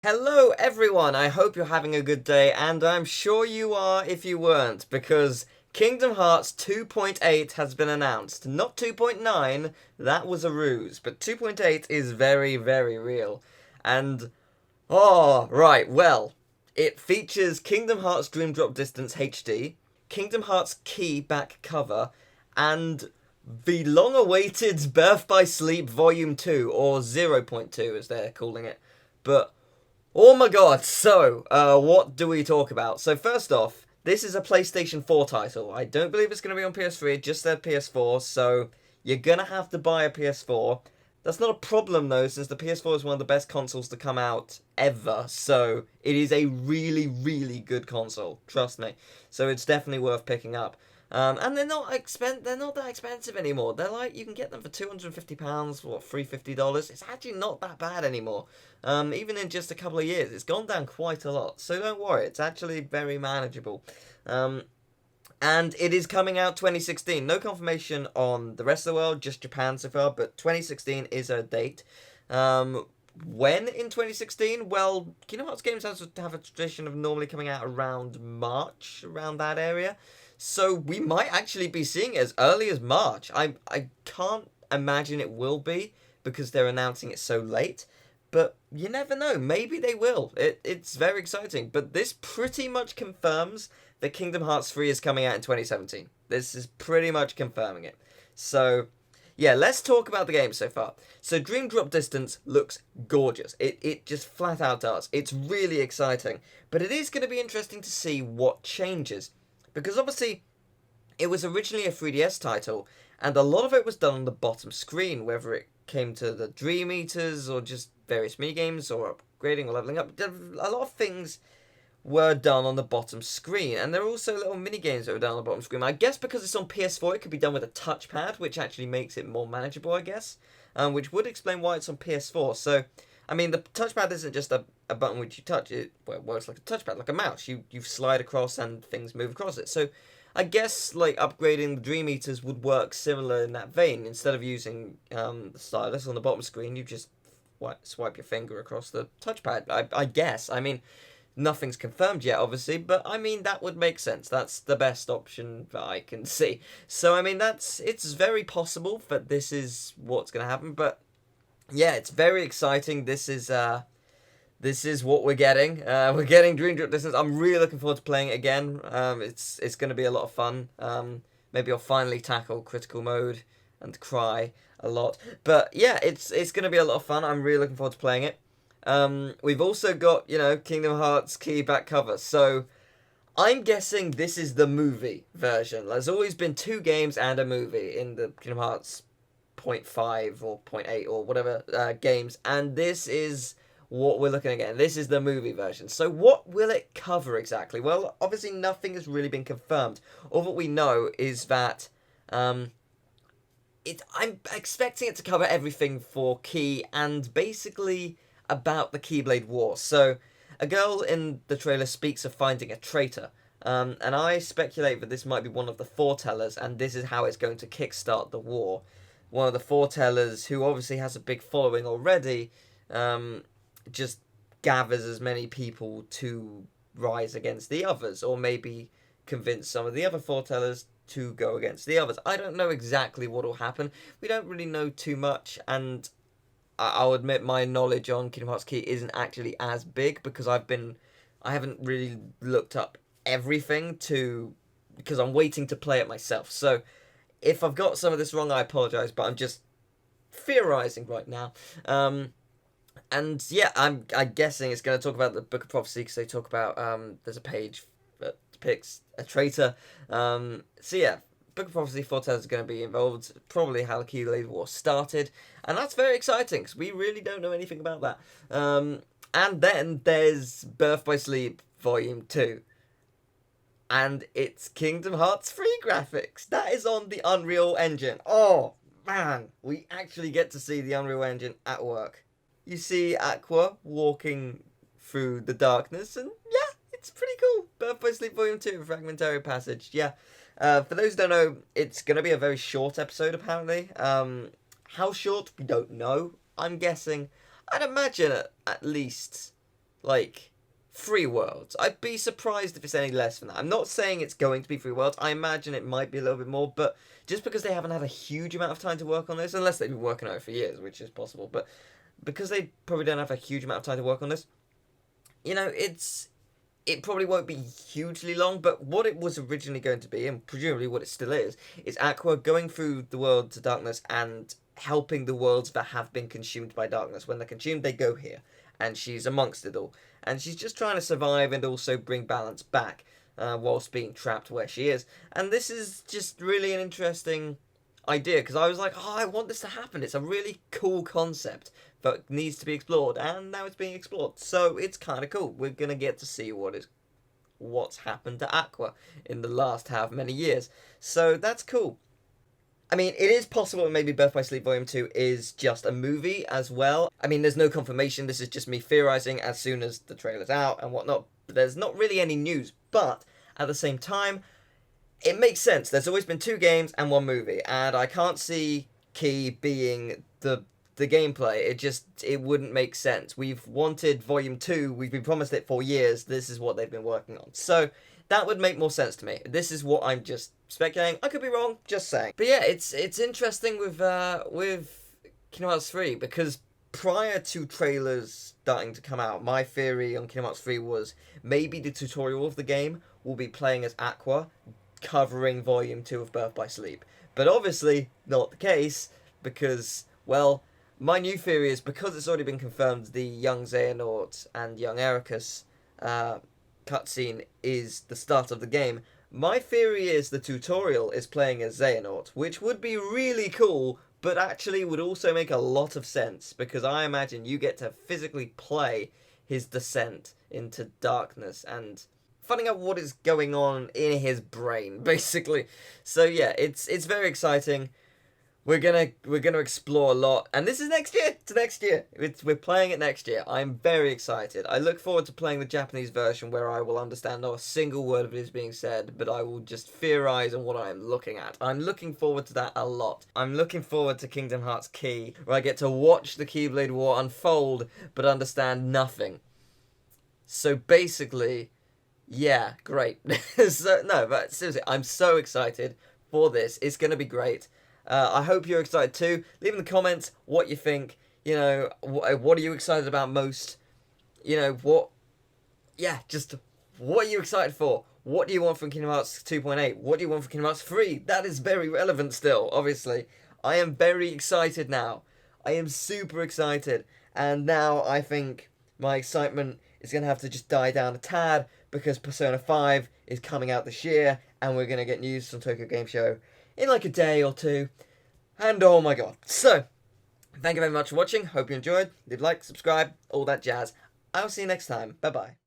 Hello everyone, I hope you're having a good day, and I'm sure you are if you weren't, because Kingdom Hearts 2.8 has been announced. Not 2.9, that was a ruse, but 2.8 is very, very real. And, right, well, it features Kingdom Hearts Dream Drop Distance HD, Kingdom Hearts Key back cover, and the long-awaited Birth by Sleep Volume 2, or 0.2 as they're calling it. But oh my god, so, what do we talk about? So first off, this is a PlayStation 4 title. I don't believe it's going to be on PS3, it just said PS4, so you're going to have to buy a PS4. That's not a problem though, since the PS4 is one of the best consoles to come out ever, so it is a really, really good console, trust me. So it's definitely worth picking up. And they're not that expensive anymore. They're like, you can get them for £250, what, $350? It's actually not that bad anymore. Even in just a couple of years, it's gone down quite a lot. So don't worry, it's actually very manageable. And it is coming out 2016. No confirmation on the rest of the world, just Japan so far, but 2016 is a date. When in 2016? Well, Kingdom Hearts games have a tradition of normally coming out around March, around that area. So we might actually be seeing it as early as March. I can't imagine it will be because they're announcing it so late. But you never know. Maybe they will. It's very exciting. But this pretty much confirms that Kingdom Hearts 3 is coming out in 2017. This is pretty much confirming it. So, yeah, let's talk about the game so far. So, Dream Drop Distance looks gorgeous. It just flat out does. It's really exciting. But it is going to be interesting to see what changes. Because obviously, it was originally a 3DS title, and a lot of it was done on the bottom screen, whether it came to the Dream Eaters or just various minigames or upgrading or leveling up. A lot of things were done on the bottom screen, and there are also little minigames that were done on the bottom screen. I guess because it's on PS4, it could be done with a touchpad, which actually makes it more manageable, I guess, which would explain why it's on PS4. So, I mean, the touchpad isn't just a button which you touch. It works like a touchpad, like a mouse. You slide across and things move across it. So, I guess like upgrading the Dream Eaters would work similar in that vein. Instead of using the stylus on the bottom screen, you just swipe your finger across the touchpad. I guess. I mean, nothing's confirmed yet, obviously, but I mean that would make sense. That's the best option that I can see. So I mean it's very possible that this is what's gonna happen. But yeah, it's very exciting. This is what we're getting. We're getting Dream Drop Distance. I'm really looking forward to playing it again. It's going to be a lot of fun. Maybe I'll finally tackle critical mode and cry a lot. But yeah, it's going to be a lot of fun. I'm really looking forward to playing it. We've also got, Kingdom Hearts key back cover. So I'm guessing this is the movie version. There's always been two games and a movie in the Kingdom Hearts point 0.5 or 0.8 or whatever games. And this is what we're looking at again. This is the movie version. So what will it cover exactly? Well, obviously nothing has really been confirmed. All that we know is that I'm expecting it to cover everything for Key and basically about the Keyblade War. So a girl in the trailer speaks of finding a traitor. And I speculate that this might be one of the foretellers, and this is how it's going to kickstart the war. One of the foretellers, who obviously has a big following already, just gathers as many people to rise against the others, or maybe convince some of the other foretellers to go against the others. I don't know exactly what will happen. We don't really know too much, and I'll admit my knowledge on Kingdom Hearts Key isn't actually as big because I haven't really looked up everything because I'm waiting to play it myself. So if I've got some of this wrong, I apologize, but I'm just theorizing right now. And yeah, I'm guessing it's going to talk about the Book of Prophecy because they talk about there's a page that depicts a traitor. So yeah, Book of Prophecy foretells is going to be involved. Probably how the Keyblade War started, and that's very exciting because we really don't know anything about that. And then there's Birth by Sleep Volume 2. And it's Kingdom Hearts 3 graphics. That is on the Unreal Engine. Oh, man. We actually get to see the Unreal Engine at work. You see AQUA walking through the darkness, and yeah, it's pretty cool. Birth by Sleep Volume 2, Fragmentary Passage. Yeah. For those who don't know, it's going to be a very short episode, apparently. How short? We don't know. I'm guessing. I'd imagine at least like, 3 worlds. I'd be surprised if it's any less than that. I'm not saying it's going to be 3 worlds. I imagine it might be a little bit more, but just because they haven't had a huge amount of time to work on this, unless they've been working on it for years, which is possible, but because they probably don't have a huge amount of time to work on this, you know, it probably won't be hugely long, but what it was originally going to be, and presumably what it still is AQUA going through the world to darkness and helping the worlds that have been consumed by darkness. When they're consumed, they go here, and she's amongst it all. And she's just trying to survive and also bring balance back, whilst being trapped where she is. And this is just really an interesting idea, because I was like, oh, I want this to happen. It's a really cool concept that needs to be explored, and now it's being explored. So it's kind of cool. We're going to get to see what's happened to AQUA in the last however many years. So that's cool. I mean, it is possible that maybe Birth by Sleep Volume 2 is just a movie as well. I mean, there's no confirmation. This is just me theorizing as soon as the trailer's out and whatnot. There's not really any news, but at the same time, it makes sense. There's always been 2 games and 1 movie, and I can't see key being the gameplay. It wouldn't make sense. We've wanted Volume 2, we've been promised it for years. This is what they've been working on. So that would make more sense to me. This is what I'm just speculating. I could be wrong, just saying. But yeah, it's interesting with Kingdom Hearts 3, because prior to trailers starting to come out, my theory on Kingdom Hearts 3 was maybe the tutorial of the game will be playing as AQUA, covering Volume 2 of Birth by Sleep. But obviously not the case, because, well, my new theory is, because it's already been confirmed the young Xehanort and young Ericus cutscene is the start of the game, my theory is the tutorial is playing as Xehanort, which would be really cool, but actually would also make a lot of sense, because I imagine you get to physically play his descent into darkness and finding out what is going on in his brain, basically. So yeah, it's very exciting. We're gonna explore a lot, and this is next year. It's next year. We're playing it next year. I'm very excited. I look forward to playing the Japanese version, where I will understand not a single word of it is being said, but I will just theorize on what I am looking at. I'm looking forward to that a lot. I'm looking forward to Kingdom Hearts Key, where I get to watch the Keyblade War unfold, but understand nothing. So basically, yeah, great. So no, but seriously, I'm so excited for this. It's gonna be great. I hope you're excited too. Leave in the comments what you think. You know, what are you excited about most? You know, just what are you excited for? What do you want from Kingdom Hearts 2.8? What do you want from Kingdom Hearts 3? That is very relevant still, obviously. I am very excited now. I am super excited. And now I think my excitement is going to have to just die down a tad, because Persona 5 is coming out this year, and we're going to get news from Tokyo Game Show in like a day or 2, and oh my god. So, thank you very much for watching, hope you enjoyed, leave a like, subscribe, all that jazz. I'll see you next time, bye bye.